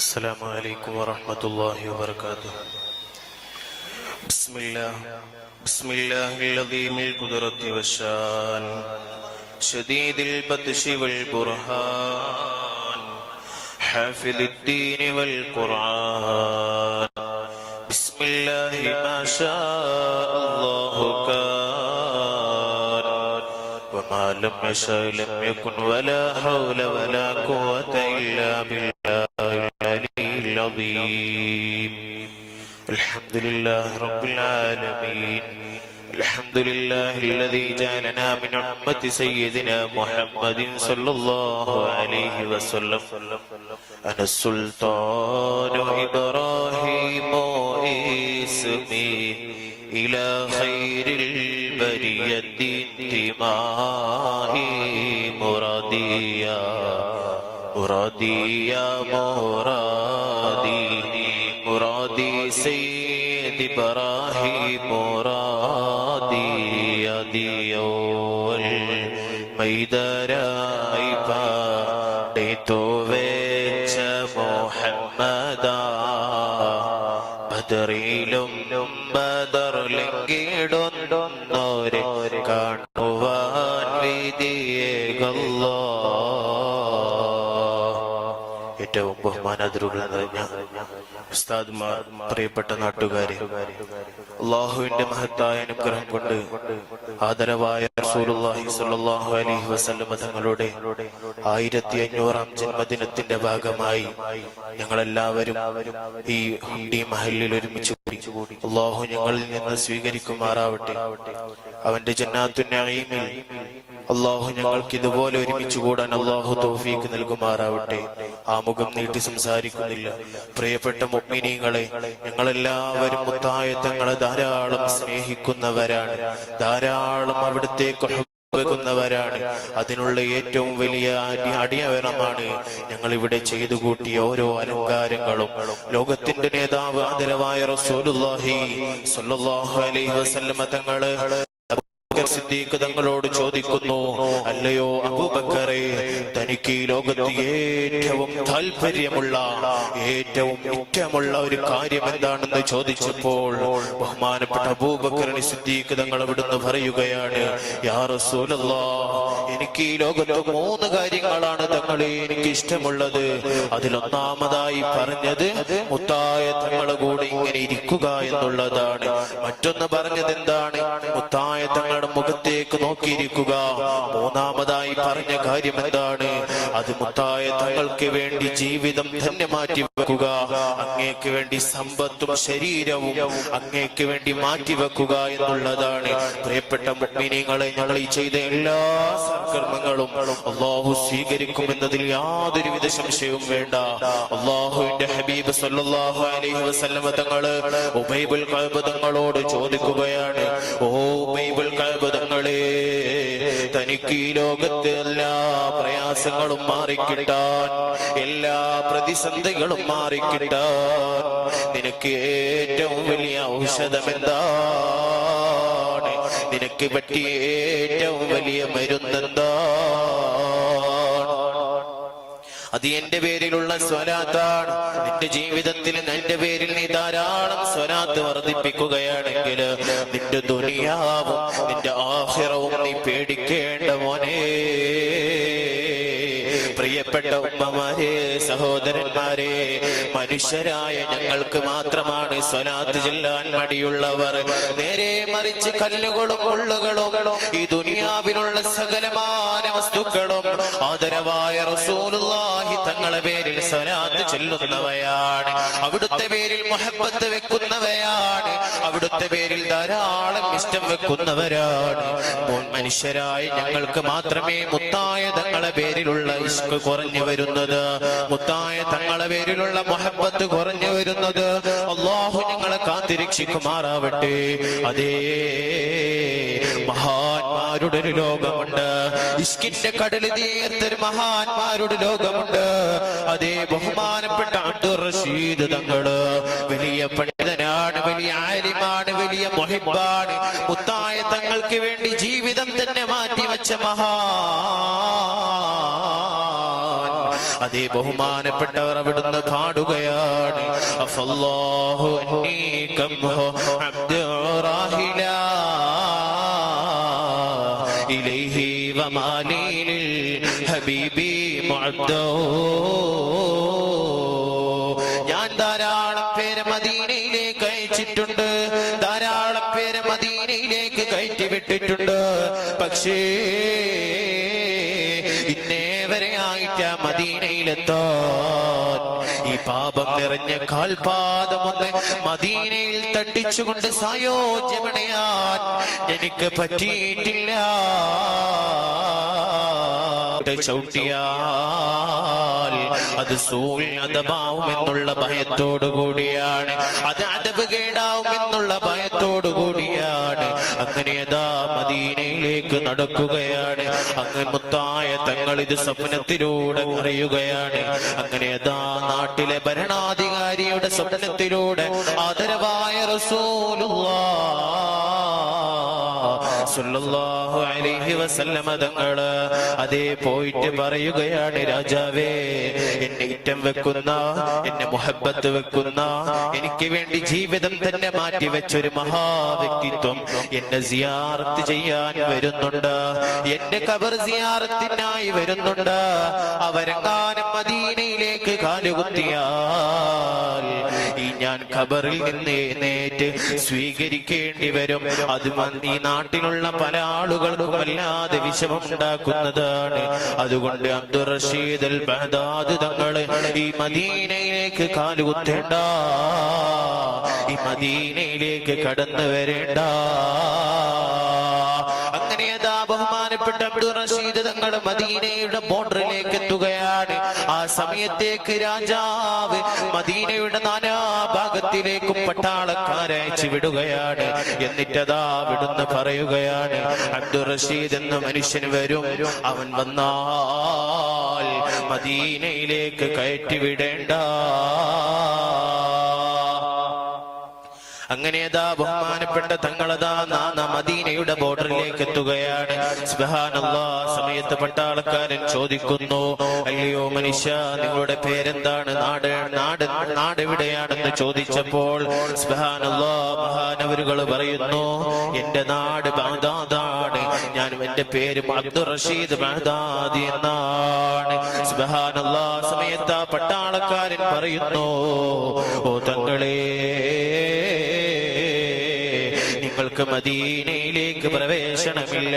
السلام عليكم ورحمة الله وبركاته. بسم الله العظيم القدرة والشان شديد البطش والبرهان حافظ الدين والقرآن. بسم الله ما شاء الله كان وما لم يشاء لم يكن ولا حول ولا قوة إلا بالله العلي العظيم. الحمد لله رب العالمين. الحمد لله الذي جعلنا من أمة سيدنا محمد صلى الله عليه وسلم. أنا السلطان إبراهيم اسمي إلى خير البرية انتمائي مرادي يا مرادي سيد إبراهيم مرادي يدي أول ميدراي പാടിത്തു വെച്ച മുഹമ്മദാ ബദറിലും ബദറിലെങ്കിടുന്നോരെ കാണുവാൻ വിധിയേകല്ലോ. ഏറ്റവും ബഹുമാനാദരവുകൾ നിറഞ്ഞ ഉസ്താദ്മാർ, പ്രിയപ്പെട്ട നാട്ടുകാരെ, അള്ളാഹുവിന്റെ മഹത്തായ അനുഗ്രഹം കൊണ്ട് ആദരവായ റസൂലുള്ളാഹി സ്വല്ലല്ലാഹു അലൈഹി വസല്ലം തങ്ങളുടെ 1500-ാം ജന്മദിനത്തിന്റെ ഭാഗമായി ഞങ്ങളെല്ലാവരും ഈ മഹല്ലിൽ ഒരുമിച്ച് കൂടി. അള്ളാഹു ഞങ്ങളിൽ നിന്ന് സ്വീകരിക്കുമാറാവട്ടെ. അവന്റെ ജന്നാത്തുൻ നഈമിൽ അള്ളാഹു ഞങ്ങൾക്ക് ഇതുപോലെ ഒരുമിച്ച് കൂടാൻ അള്ളാഹു തൗഫീഖ് നൽകുമാറാവട്ടെ. ആമുഖം നീട്ടി സംസാരിക്കുന്നില്ല. പ്രിയപ്പെട്ട മുഅ്മിനീങ്ങളെ, ഞങ്ങളെല്ലാവരും മുത്തായ തങ്ങളെ ധാരാളം സ്നേഹിക്കുന്നവരാണ്, ധാരാളം അവിടുത്തേക്ക് ാണ്. അതിനുള്ള ഏറ്റവും വലിയ അടിയവരമാണ് ഞങ്ങൾ ഇവിടെ ചെയ്തു കൂട്ടിയ ഓരോ അലങ്കാരങ്ങളും. ലോകത്തിന്റെ നേതാവ് ആദരവായ റസൂലുള്ളാഹി സ്വല്ലല്ലാഹു അലൈഹി വസല്ലം തങ്ങള് സിദ്ദീഖ് തങ്ങളോട് ചോദിക്കുന്നു, അല്ലയോ അബൂബക്കറെ, തനിക്ക് ഈ ലോകത്ത് ഏറ്റവും താല്പര്യമുള്ള, ഏറ്റവും ഇഷ്ടമുള്ള ഒരു കാര്യം എന്താണെന്ന് ചോദിച്ചപ്പോൾ ബഹുമാനപ്പെട്ട അബൂബക്കർ സിദ്ദീഖ് തങ്ങൾ അവിടുന്ന് പറയുകയാണ്, യാ റസൂലല്ലാഹ്, എനിക്ക് ഈ ലോകത്ത് 3 കാര്യങ്ങളാണ് തങ്ങളെ എനിക്ക് ഇഷ്ടമുള്ളത്. അതിലൊന്നാമതായി പറഞ്ഞത് മുത്തായ തങ്ങളെ കൂടെ ഇങ്ങനെ ഇരിക്കുക എന്നുള്ളതാണ്. മറ്റൊന്ന് പറഞ്ഞത് എന്താണ്? മുത്തായ തങ്ങളുടെ മുഖത്തേക്ക് നോക്കിയിരിക്കുക. മൂന്നാമതായി പറഞ്ഞ കാര്യം എന്താണ്? അത് മുത്തായ തങ്ങൾക്ക് വേണ്ടി ജീവിതം തന്നെ മാറ്റി വെക്കുക, അങ്ങേക്ക് വേണ്ടി സമ്പത്തും ശരീരവും അങ്ങേക്ക് വേണ്ടി മാറ്റിവെക്കുക എന്നുള്ളതാണ്. പ്രിയപ്പെട്ട മുഅ്മിനീങ്ങളെ, ഞങ്ങൾ ഈ ചെയ്ത എല്ലാ സൽക്കർമ്മങ്ങളും അല്ലാഹു സ്വീകരിക്കുമെന്നതിൽ യാതൊരുവിധ സംശയവും വേണ്ട. അല്ലാഹുവിന്റെ ഹബീബ് സല്ലല്ലാഹു അലൈഹി വസല്ലം തങ്ങള് ഉബൈബുൽ കഅബ് തങ്ങളോട് ചോദിക്കുകയാണ്, ഓ ഉബൈബുൽ കഅബ് തങ്ങളെ, തനിക്ക് ഈ ലോകത്തെ എല്ലാ പ്രയാസങ്ങളും മാറിക്കിട്ടാൻ, എല്ലാ പ്രതിസന്ധികളും മാറിക്കിട്ടാൻ നിനക്ക് ഏറ്റവും വലിയ ഔഷധം എന്താണ്? നിനക്ക് പറ്റിയ ഏറ്റവും വലിയ മരുന്നെന്താണ്? അത് എന്റെ പേരിലുള്ള സ്വലാത്താണ്. നിന്റെ ജീവിതത്തിൽ എന്റെ പേരിൽ നീ ധാരാളം സ്വലാത്ത് വർദ്ധിപ്പിക്കുകയാണെങ്കിൽ നിന്റെ ദുനിയാവും നിന്റെ ആഖിറവും നീ പേടിക്കേണ്ട മോനെ. പ്രിയപ്പെട്ട ഉമ്മമാരെ, സഹോദരന്മാരെ, മനുഷ്യരായ ഞങ്ങൾക്ക് മാത്രമാണ് സ്വലാത്ത് ചൊല്ലാൻ മടിയുള്ളവർ. നേരെ മറിച്ച് കല്ലുകളും മുള്ളുകളും ഈ ദുനിയാവിലുള്ള സകലമായ വസ്തുക്കളും ആദരവായ റസൂലുള്ളാഹി തങ്ങളെ പേരിൽ സ്വലാത്ത് ചൊല്ലുന്നവയാണ്, അവിടുത്തെ പേരിൽ മുഹബ്ബത്ത് വെക്കുന്നവയാണ്, അവിടുത്തെ പേരിൽ ധാരാളം ഇഷ്ടം വെക്കുന്നവരാണ്. മനുഷ്യരായ ഞങ്ങൾക്ക് മാത്രമേ മുത്തായ തങ്ങളെ പേരിലുള്ള ഇഷ്ക് കുറഞ്ഞു വരുന്നത്, മുത്തായ തങ്ങളെ പേരിലുള്ള മുഹബ്ബത്ത് കുറഞ്ഞു വരുന്നത്. അല്ലാഹു ഞങ്ങളെ കാത്തിരക്ഷിക്കുമാറാവട്ടെ. അതേ, മഹാന്മാരുടെ ഒരു ലോകമുണ്ട്, ഇഷ്കിന്റെ കടൽ തീർത്തൊരു മഹാന്മാരുടെ ലോകമുണ്ട്. അതേ, ബഹുമാനപ്പെട്ട അബ്ദുർ റഷീദ് തങ്ങള് വലിയ പണ്ഡിതനാണ്, വലിയ ആലിമാണ്, വലിയ മുഹിബ്ബാണ്. മുത്തായ തങ്ങൾക്ക് വേണ്ടി ജീവിതം തന്നെ മാറ്റിവെച്ച മഹാൻ അതേ ബഹുമാനപ്പെട്ടവർ അവിടുന്ന് പാടുകയാണ് അഫല്ലാഹു അന്നീകം അബ്ദുറാഹില ഇലൈഹി വമാലിൽ ഹബീബി മുഅദ്ദോ. ഞാൻ ധാരാളം പേര് മദീനയിലേക്ക് അയച്ചിട്ടുണ്ട്, ധാരാളം പേര് മദീനയിലേക്ക് കയറ്റിവിട്ടിട്ടുണ്ട്. പക്ഷേ ഇന്നേവരെ ആയിട്ട് മദീനയിലെത്താൻ ഈ പാപം നിറഞ്ഞ കാൽപാദമൊന്ന് മദീനയിൽ തട്ടിച്ചുകൊണ്ട് സായോജ്യമണയാൻ എനിക്ക് പറ്റിയിട്ടില്ല. ചവിട്ടിയാൽ അത് സൂര്യതമാവുമെന്നുള്ള ഭയത്തോടു കൂടിയാണ്, അത് അദബ് കേടാവുമെന്നുള്ള ഭയത്തോടു കൂടിയാണ്. അങ്ങനെ അതാ മദീനയിലേക്ക് നടക്കുകയാണ്. അങ്ങനെ മുത്തായ തങ്ങൾ ഇത് സ്വപ്നത്തിലൂടെ അറിയുകയാണ്. അങ്ങനെ അതാ നാട്ടിലെ ഭരണാധികാരിയുടെ സ്വപ്നത്തിലൂടെ ആദരവായ സല്ലല്ലാഹു അലൈഹി വസല്ലമ തങ്ങള് അതേ പോയിട്ട് പറയുകയാണ്, രാജാവേ, എന്നെ ഇറ്റം വെക്കുന്ന, എന്നെ മുഹബത്ത് വെക്കുന്ന, എനിക്ക് വേണ്ടി ജീവിതം തന്നെ മാറ്റിവെച്ചൊരു മഹാവ്യക്തിത്വം എന്നെ സിയാറത്ത് ചെയ്യാൻ വരുന്നുണ്ട്, എന്റെ ഖബർ സിയാറത്തിനായി വരുന്നുണ്ട്. അവരെങ്ങാനും മദീനയിലേക്ക് കാലുകുത്തിയാൽ ഈ ഞാൻ ഖബറിൽ നിന്ന് എഴുന്നേറ്റ് സ്വീകരിക്കേണ്ടി വരും. അത് ഈ നാട്ടിലുള്ള പല ആളുകൾക്കും വല്ലാതെ വിഷമമുണ്ടാക്കുന്നതാണ്. അതുകൊണ്ട് അബ്ദുർ റഷീദ് അൽ ബഗ്ദാദി തങ്ങള് ഈ മദീനയിലേക്ക് കാലുകുത്തേണ്ട, ഈ മദീനയിലേക്ക് കടന്നു വരേണ്ട. അങ്ങനെ അതാ ബഹുമാനപ്പെട്ട അബ്ദുർ റഷീദ് തങ്ങൾ മദീനയുടെ ബോർഡറിലേക്ക് എത്തുകയാണ്. ആ സമയത്തേക്ക് രാജാവ് മദീനയുടെ നാനാഭാഗത്തിലേക്കും പട്ടാളക്കാരെ അയച്ചു വിടുകയാണ്. എന്നിട്ടതാ വിടുന്ന് പറയുകയാണ്, അബ്ദുർ റഷീദ് എന്ന മനുഷ്യൻ വരും, അവൻ വന്നാൽ മദീനയിലേക്ക് കയറ്റിവിടേണ്ട. അങ്ങനെ അതാ ബഹുമാനപ്പെട്ട തങ്ങളതാ മദീനയുടെ ബോർഡറിലേക്ക് എത്തുകയാണ്. സുബ്ഹാനല്ലാഹ്, സമയത്ത് പട്ടാളക്കാരൻ ചോദിക്കുന്നു, അല്ലയോ മനുഷ്യ, നിങ്ങളുടെ പേരെന്താണ്, നാട് എവിടെയാണെന്ന് ചോദിച്ചപ്പോൾ സുബ്ഹാനല്ലാഹ് മഹാനവരുകൾ പറയുന്നു, എന്റെ നാട് ബഗ്ദാദാണ്, എന്റെ പേര് അബ്ദുർ റഷീദ് ബഗ്ദാദി എന്നാണ്. സുബ്ഹാനല്ലാഹ്, സമയത്ത് ആ പട്ടാളക്കാരൻ പറയുന്നു, ഓ തങ്ങളെ, നിങ്ങൾക്ക് മദീനയിലേക്ക് പ്രവേശനമില്ല.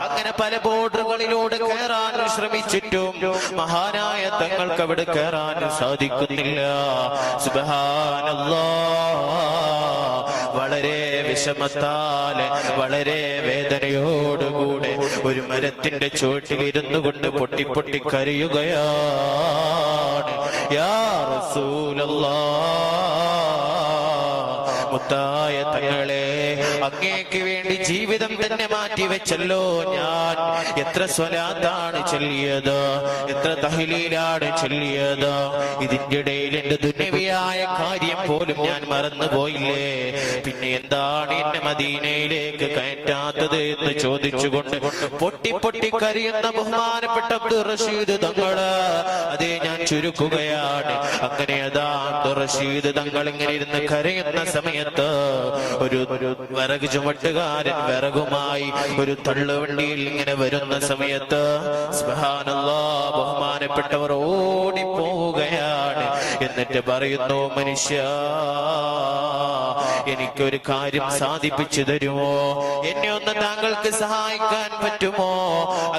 അങ്ങനെ പല ബോർഡറുകളിലൂടെ കയറാൻ ശ്രമിച്ചിട്ടും മഹാനായ തങ്ങൾക്ക് അവിടെ കയറാൻ സാധിക്കുന്നില്ല. സുബ്ഹാനല്ലാഹ്, വളരെ വിഷമത്താല്, വളരെ വേദനയോടുകൂടെ ഒരു മരത്തിന്റെ ചുവട്ടിൽ ഇരുന്നു കൊണ്ട് പൊട്ടി പൊട്ടി കരയുകയാണ്. യാ റസൂലല്ലാഹ്, മുത്തായ തങ്ങളെ, അങ്ങേക്ക് വേണ്ടി ജീവിതം തന്നെ മാറ്റിവെച്ചല്ലോ ഞാൻ. എത്ര സ്വലാത്താണ് ചൊല്ലിയത്, എത്ര തഹ്ലീലാണ് ചൊല്ലിയത്. ഇതിന്റെ ഇടയിൽ എന്റെ ദുനിയവിയായ കാര്യം പോലും ഞാൻ മറന്നുപോയില്ലേ. പിന്നെ എന്താണ് എന്നെ മദീനയിലേക്ക് കയറ്റാത്തത് എന്ന് ചോദിച്ചുകൊണ്ട് പൊട്ടി പൊട്ടി കരയുന്ന ബഹുമാനപ്പെട്ട അബ്ദുർ റഷീദ് തങ്ങള് അതേ ഞാൻ ചുരുക്കുകയാണ്. അങ്ങനെ അതാ അബ്ദുർ റഷീദ് തങ്ങൾ ഇങ്ങനെ ഇരുന്ന് കരയുന്ന സമയത്ത് ഒരു വിറക് ചുമട്ടുകാരൻ വിറകുമായി ഒരു തള്ളുവണ്ടിയിൽ ഇങ്ങനെ വരുന്ന സമയത്ത് സുബ്ഹാനല്ലാഹ് ബഹുമാനപ്പെട്ടവർ ഓടിപ്പോവുകയാണ്. എന്നിട്ട് പറയുന്നു, മനുഷ്യ, എനിക്കൊരു കാര്യം സാധിപ്പിച്ചു തരുമോ, എന്നെ ഒന്ന് താങ്കൾക്ക് സഹായിക്കാൻ പറ്റുമോ?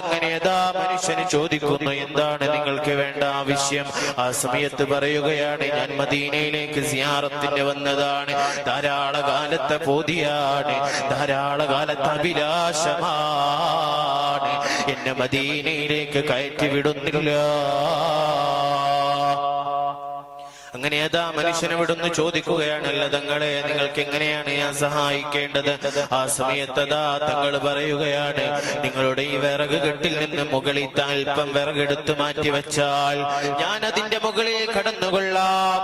അങ്ങനെ അതാ മനുഷ്യന് ചോദിക്കുന്നു, എന്താണ് നിങ്ങൾക്ക് വേണ്ട ആവശ്യം? ആ സമയത്ത് പറയുകയാണ്, ഞാൻ മദീനയിലേക്ക് സിയാറത്തിന് വന്നതാണ്, ധാരാളകാലത്തെ പോതിയാണ്, ധാരാളകാലത്തെ അഭിലാഷമാണ്, എന്നെ മദീനയിലേക്ക് കയറ്റി വിടുന്നില്ല. അങ്ങനെ അതാ മനുഷ്യനെ വിടുന്ന് ചോദിക്കുകയാണല്ലോ, തങ്ങളെ, നിങ്ങൾക്ക് എങ്ങനെയാണ് ഞാൻ സഹായിക്കേണ്ടത്? ആ സമയത്തതാ തങ്ങൾ പറയുകയാണ്, നിങ്ങളുടെ ഈ വിറക് കെട്ടിൽ നിന്ന് മുകളിൽ അല്പം വിറകെടുത്ത് മാറ്റി വെച്ചാൽ ഞാൻ അതിന്റെ മുകളിൽ കടന്നുകൊള്ളാം.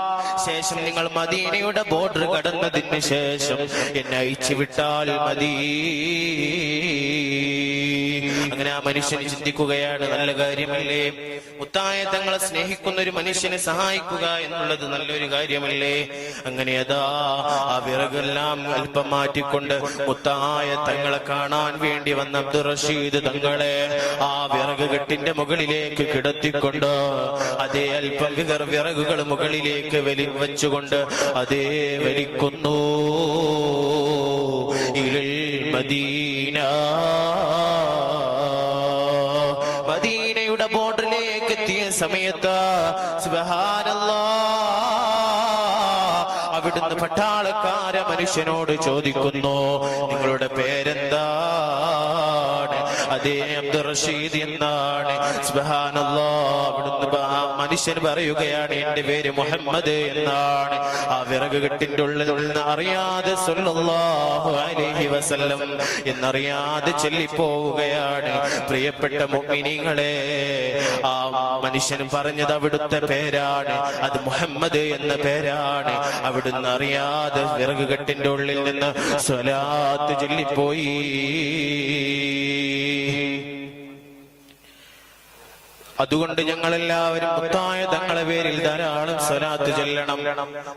ശേഷം നിങ്ങൾ മദീനയുടെ ബോർഡർ കടന്നതിന് ശേഷം എന്നെ അയച്ചു വിട്ടാൽ മതി. അങ്ങനെ ആ മനുഷ്യൻ ചിന്തിക്കുകയാണ്, നല്ല കാര്യമല്ലേ? മുത്തായ തങ്ങളെ സ്നേഹിക്കുന്ന ഒരു മനുഷ്യനെ സഹായിക്കുക എന്നുള്ളത് നല്ലൊരു കാര്യമല്ലേ? അങ്ങനെ അതാ ആ വിറകെല്ലാം അല്പം മാറ്റിക്കൊണ്ട് മുത്തായ തങ്ങളെ കാണാൻ വേണ്ടി വന്ന അബ്ദുർ റഷീദ് തങ്ങളെ ആ വിറക് കെട്ടിന്റെ മുകളിലേക്ക് കിടത്തിക്കൊണ്ട് അതേ അല്പം വിറകുകൾ മുകളിലേക്ക് വെച്ചുകൊണ്ട് അതേ വലിക്കുന്നു. ഇലൽ മദീന, മദീനയുടെ ബോർഡറിലേക്ക് എത്തിയ സമയത്ത് സുബ്ഹാനല്ലാഹ്, അവിടുന്ന് പട്ടാളക്കാര മനുഷ്യനോട് ചോദിക്കുന്നു, നിങ്ങളുടെ പേരെന്താണ്? അതേ അബ്ദുർ റഷീദ് എന്നാണ്. സുബ്ഹാനല്ലാഹ്, അവിടുന്ന് മനുഷ്യൻ പറയുകയാണ്, എന്റെ പേര് മുഹമ്മദ് എന്നാണ്. ആ വിറക് കെട്ടിന്റെ ഉള്ളിൽ നിന്ന് അറിയാതെ സ്വല്ലല്ലാഹു അലൈഹി വസല്ലം എന്നറിയാതെ ചൊല്ലിപ്പോവുകയാണ്. പ്രിയപ്പെട്ട മുഅ്മിനീങ്ങളെ, ആ മനുഷ്യൻ പറഞ്ഞത് അവിടുത്തെ പേരാണ്, അത് മുഹമ്മദ് എന്ന പേരാണ്. അവിടുന്ന് അറിയാതെ വിറക് കെട്ടിന്റെ ഉള്ളിൽ നിന്ന് സ്വലാത്ത് ചൊല്ലിപ്പോയി. അതുകൊണ്ട് ഞങ്ങളെല്ലാവരും മുത്തായ തങ്ങളെ പേരിൽ ധാരാളം സ്വലാത്ത് ചൊല്ലണം.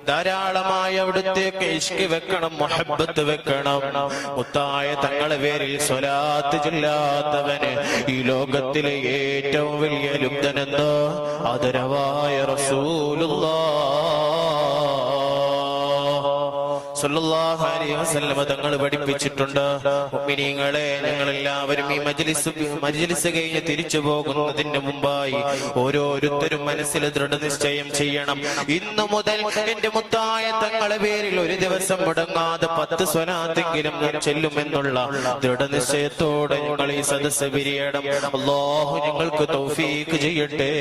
ധാരാളമായി അവിടുത്തേക്ക് ഇഷ്ക് വെക്കണം, മുഹബ്ബത്ത് വെക്കണം. മുത്തായ തങ്ങളെ പേരിൽ സ്വലാത്ത് ചൊല്ലാത്തവന് ഈ ലോകത്തിലെ ഏറ്റവും വലിയ ലുബ്ധനെന്ന് ആദരവായ റസൂലുള്ളാഹ് സല്ലല്ലാഹു അലൈഹി വസല്ലം തങ്ങൾ പഠിപ്പിച്ചിട്ടുണ്ട്. മുഅ്മിനീങ്ങളെ, ഞങ്ങളെല്ലാവരും ഈ മജ്ലിസ് കഴിഞ്ഞ് തിരിച്ചു പോകുന്നതിന് മുമ്പായി ഓരോരുത്തരും മനസ്സിൽ ദൃഢനിശ്ചയം ചെയ്യണം. ഇന്നു മുതൽ എന്റെ മുത്തായ തങ്ങളെ പേരിൽ ഒരു ദിവസം മുടങ്ങാതെ 10 സ്വലാത്തെങ്കിലും ഞാൻ ചെല്ലുമെന്നുള്ള ദൃഢനിശ്ചയത്തോടെ ഞങ്ങൾ ഈ സദസ്സ് പിരിയണം. അല്ലാഹു ഞങ്ങൾക്ക് തൗഫീഖ് ചെയ്യട്ടെ.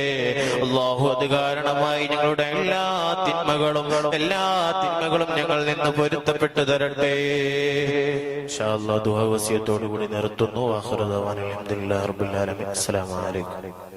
അല്ലാഹു അത് കാരണമായി ഞങ്ങളുടെ എല്ലാ തിന്മകളും ഞങ്ങൾ നിന്ന് പൊരുത്തപ്പെട്ടു തരട്ടെ. ഇൻഷാ അല്ലാഹ് ദുആ വസിയത്തോടുകൂടി നിർത്തുന്നു. ആഖിറു ദഅവാന അൽഹംദുലില്ലാഹി റബ്ബിൽ ആലമീൻ. അസ്സലാമു അലൈക്കും.